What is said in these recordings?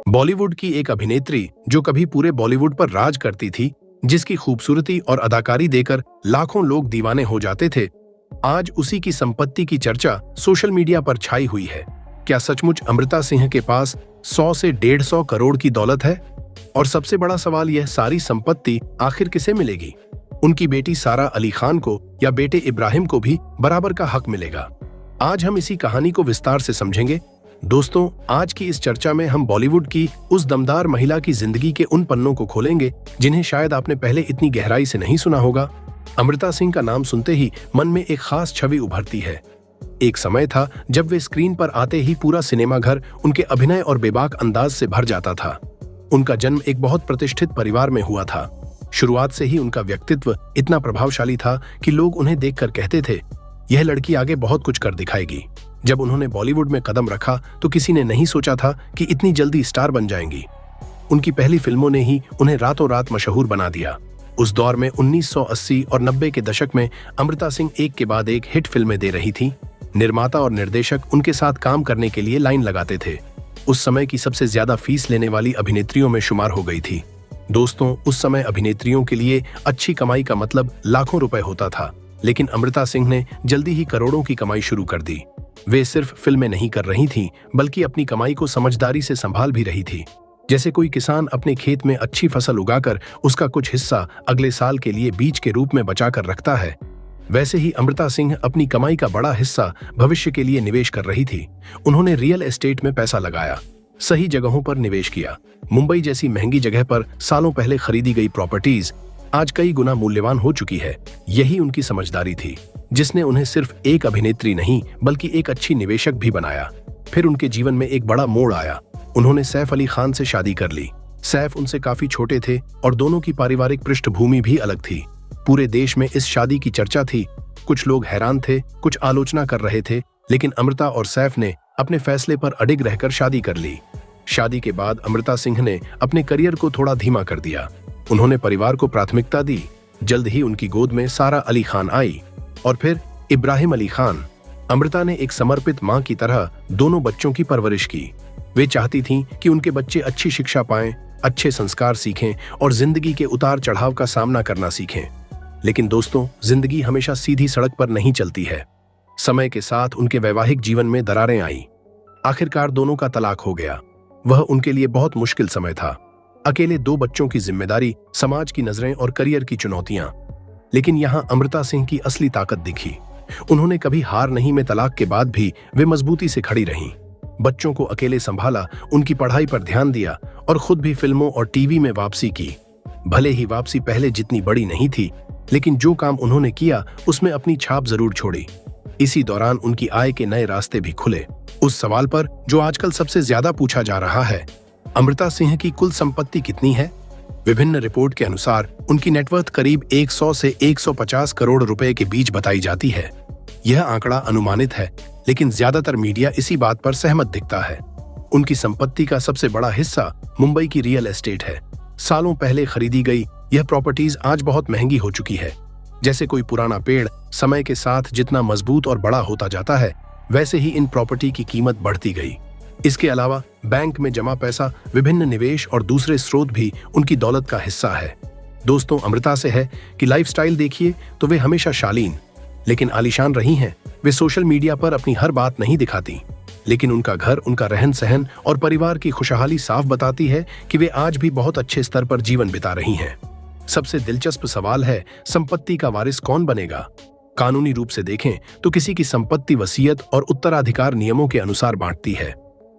बॉलीवुड की एक अभिनेत्री जो कभी पूरे बॉलीवुड पर राज करती थी, जिसकी खूबसूरती और अदाकारी देकर लाखों लोग दीवाने हो जाते थे, आज उसी की संपत्ति की चर्चा सोशल मीडिया पर छाई हुई है। क्या सचमुच अमृता सिंह के पास 100 से 150 करोड़ की दौलत है? और सबसे बड़ा सवाल, यह सारी संपत्ति आखिर किसे मिलेगी? उनकी बेटी सारा अली खान को या बेटे इब्राहिम को भी बराबर का हक मिलेगा? आज हम इसी कहानी को विस्तार से समझेंगे। दोस्तों, आज की इस चर्चा में हम बॉलीवुड की उस दमदार महिला की जिंदगी के उन पन्नों को खोलेंगे जिन्हें शायद आपने पहले इतनी गहराई से नहीं सुना होगा। अमृता सिंह का नाम सुनते ही मन में एक खास छवि उभरती है। एक समय था जब वे स्क्रीन पर आते ही पूरा सिनेमा घर उनके अभिनय और बेबाक अंदाज से भर जाता था। उनका जन्म एक बहुत प्रतिष्ठित परिवार में हुआ था। शुरुआत से ही उनका व्यक्तित्व इतना प्रभावशाली था कि लोग उन्हें देखकर कहते थे, यह लड़की आगे बहुत कुछ कर दिखाएगी। जब उन्होंने बॉलीवुड में कदम रखा तो किसी ने नहीं सोचा था कि इतनी जल्दी स्टार बन जाएंगी। उनकी पहली फिल्मों ने ही उन्हें रातों रात मशहूर बना दिया। उस दौर में 1980 और 90 के दशक में अमृता सिंह एक के बाद एक हिट फिल्में दे रही थी। निर्माता और निर्देशक उनके साथ काम करने के लिए लाइन लगाते थे। उस समय की सबसे ज्यादा फीस लेने वाली अभिनेत्रियों में शुमार हो गई थी। दोस्तों, उस समय अभिनेत्रियों के लिए अच्छी कमाई का मतलब लाखों रुपए होता था, लेकिन अमृता सिंह ने जल्दी ही करोड़ों की कमाई शुरू कर दी। वे सिर्फ फिल्में नहीं कर रही थीं, बल्कि अपनी कमाई को समझदारी से संभाल भी रही थी। जैसे कोई किसान अपने खेत में अच्छी फसल उगाकर उसका कुछ हिस्सा अगले साल के लिए बीज के रूप में बचाकर रखता है, वैसे ही अमृता सिंह अपनी कमाई का बड़ा हिस्सा भविष्य के लिए निवेश कर रही थी। उन्होंने रियल एस्टेट में पैसा लगाया, सही जगहों पर निवेश किया। मुंबई जैसी महंगी जगह पर सालों पहले खरीदी गई प्रॉपर्टीज आज कई गुना मूल्यवान हो चुकी है। यही उनकी समझदारी थी, जिसने उन्हें सिर्फ एक अभिनेत्री नहीं बल्कि एक अच्छी निवेशक भी बनाया। फिर उनके जीवन में एक बड़ा मोड़ आया। उन्होंने सैफ अली खान से शादी कर ली। सैफ उनसे काफी छोटे थे और दोनों की पारिवारिक पृष्ठभूमि भी अलग थी। पूरे देश में इस शादी की चर्चा थी। कुछ लोग हैरान थे, कुछ आलोचना कर रहे थे, लेकिन अमृता और सैफ ने अपने फैसले पर अडिग रहकर शादी कर ली। शादी के बाद अमृता सिंह ने अपने करियर को थोड़ा धीमा कर दिया। उन्होंने परिवार को प्राथमिकता दी। जल्द ही उनकी गोद में सारा अली खान आई और फिर इब्राहिम अली खान। अमृता ने एक समर्पित मां की तरह दोनों बच्चों की परवरिश की। वे चाहती थीं कि उनके बच्चे अच्छी शिक्षा पाएं, अच्छे संस्कार सीखें और जिंदगी के उतार चढ़ाव का सामना करना सीखें। लेकिन दोस्तों, जिंदगी हमेशा सीधी सड़क पर नहीं चलती है। समय के साथ उनके वैवाहिक जीवन में दरारें आईं। आखिरकार दोनों का तलाक हो गया। वह उनके लिए बहुत मुश्किल समय था। अकेले 2 बच्चों की जिम्मेदारी, समाज की नजरें और करियर की चुनौतियां। लेकिन यहाँ अमृता सिंह की असली ताकत दिखी। उन्होंने कभी हार नहीं में तलाक के बाद भी वे मजबूती से खड़ी रहीं। बच्चों को अकेले संभाला, उनकी पढ़ाई पर ध्यान दिया और खुद भी फिल्मों और टीवी में वापसी की। भले ही वापसी पहले जितनी बड़ी नहीं थी, लेकिन जो काम उन्होंने किया उसमें अपनी छाप जरूर छोड़ी। इसी दौरान उनकी आय के नए रास्ते भी खुले। उस सवाल पर जो आजकल सबसे ज्यादा पूछा जा रहा है, अमृता सिंह की कुल संपत्ति कितनी है? विभिन्न रिपोर्ट के अनुसार उनकी नेटवर्थ करीब 100 से 150 करोड़ रुपए के बीच बताई जाती है। यह आंकड़ा अनुमानित है, लेकिन ज्यादातर मीडिया इसी बात पर सहमत दिखता है। उनकी संपत्ति का सबसे बड़ा हिस्सा मुंबई की रियल एस्टेट है। सालों पहले खरीदी गई यह प्रॉपर्टीज आज बहुत महंगी हो चुकी है। जैसे कोई पुराना पेड़ समय के साथ जितना मजबूत और बड़ा होता जाता है, वैसे ही इन प्रॉपर्टी की कीमत बढ़ती गई। इसके अलावा बैंक में जमा पैसा, विभिन्न निवेश और दूसरे स्रोत भी उनकी दौलत का हिस्सा है। दोस्तों, अमृता से है कि लाइफस्टाइल देखिए तो वे हमेशा शालीन लेकिन आलीशान रही हैं। वे सोशल मीडिया पर अपनी हर बात नहीं दिखाती, लेकिन उनका घर, उनका रहन सहन और परिवार की खुशहाली साफ बताती है कि वे आज भी बहुत अच्छे स्तर पर जीवन बिता रही हैं। सबसे दिलचस्प सवाल है, संपत्ति का वारिस कौन बनेगा? कानूनी रूप से देखें तो किसी की संपत्ति वसीयत और उत्तराधिकार नियमों के अनुसार बांटती है।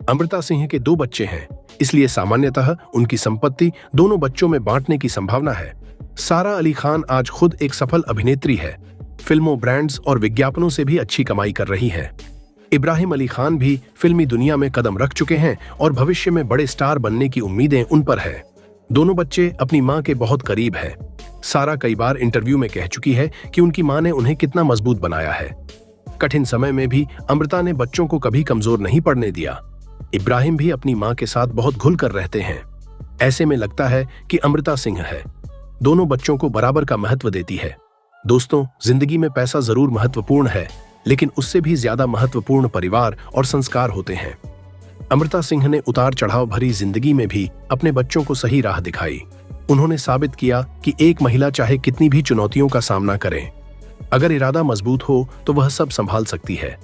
अमृता सिंह के 2 बच्चे हैं, इसलिए सामान्यतः उनकी संपत्ति दोनों बच्चों में बांटने की संभावना है। सारा अली खान आज खुद एक सफल अभिनेत्री है। फिल्मों, ब्रांड्स और विज्ञापनों से भी अच्छी कमाई कर रही है। इब्राहिम अली खान भी फिल्मी दुनिया में कदम रख चुके हैं और भविष्य में बड़े स्टार बनने की उम्मीदें उन पर है। दोनों बच्चे अपनी मां के बहुत करीब हैं। सारा कई बार इंटरव्यू में कह चुकी है कि उनकी मां ने उन्हें कितना मजबूत बनाया है। कठिन समय में भी अमृता ने बच्चों को कभी कमजोर नहीं पड़ने दिया। इब्राहिम भी अपनी मां के साथ बहुत घुल कर रहते हैं। ऐसे में लगता है कि अमृता सिंह है, दोनों बच्चों को बराबर का महत्व देती है। दोस्तों, जिंदगी में पैसा जरूर महत्वपूर्ण है, लेकिन उससे भी ज्यादा महत्वपूर्ण परिवार और संस्कार होते हैं। अमृता सिंह ने उतार चढ़ाव भरी जिंदगी में भी अपने बच्चों को सही राह दिखाई। उन्होंने साबित किया कि एक महिला चाहे कितनी भी चुनौतियों का सामना करे, अगर इरादा मजबूत हो तो वह सब संभाल सकती है।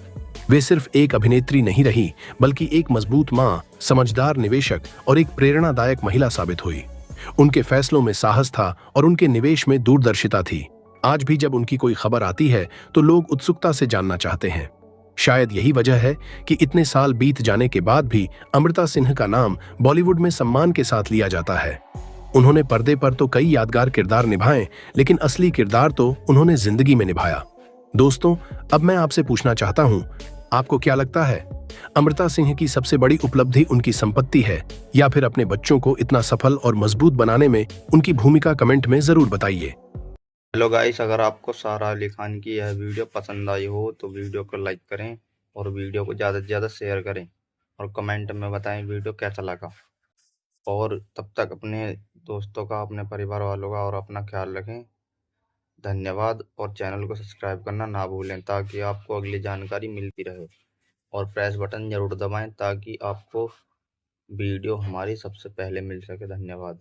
वे सिर्फ एक अभिनेत्री नहीं रही, बल्कि एक मजबूत मां, समझदार निवेशक और एक प्रेरणादायक महिला साबित हुई। उनके फैसलों में साहस था और उनके निवेश में दूरदर्शिता थी। आज भी जब उनकी कोई खबर आती है तो लोग उत्सुकता से जानना चाहते हैं। शायद यही वजह है कि इतने साल बीत जाने के बाद भी अमृता सिंह का नाम बॉलीवुड में सम्मान के साथ लिया जाता है। उन्होंने पर्दे पर तो कई यादगार किरदार निभाए, लेकिन असली किरदार तो उन्होंने जिंदगी में निभाया। दोस्तों, अब मैं आपसे पूछना चाहता हूं, आपको क्या लगता है, अमृता सिंह की सबसे बड़ी उपलब्धि उनकी संपत्ति है या फिर अपने बच्चों को इतना सफल और मजबूत बनाने में उनकी भूमिका? कमेंट में जरूर बताइए। हेलो गाइस, अगर आपको सारा अली खान की यह वीडियो पसंद आई हो तो वीडियो को लाइक करें और वीडियो को ज़्यादा से ज़्यादा शेयर करें और कमेंट में बताएं वीडियो कैसा लगा। और तब तक अपने दोस्तों का, अपने परिवार वालों का और अपना ख्याल रखें। धन्यवाद। और चैनल को सब्सक्राइब करना ना भूलें ताकि आपको अगली जानकारी मिलती रहे। और प्रेस बटन ज़रूर दबाएं ताकि आपको वीडियो हमारी सबसे पहले मिल सके। धन्यवाद।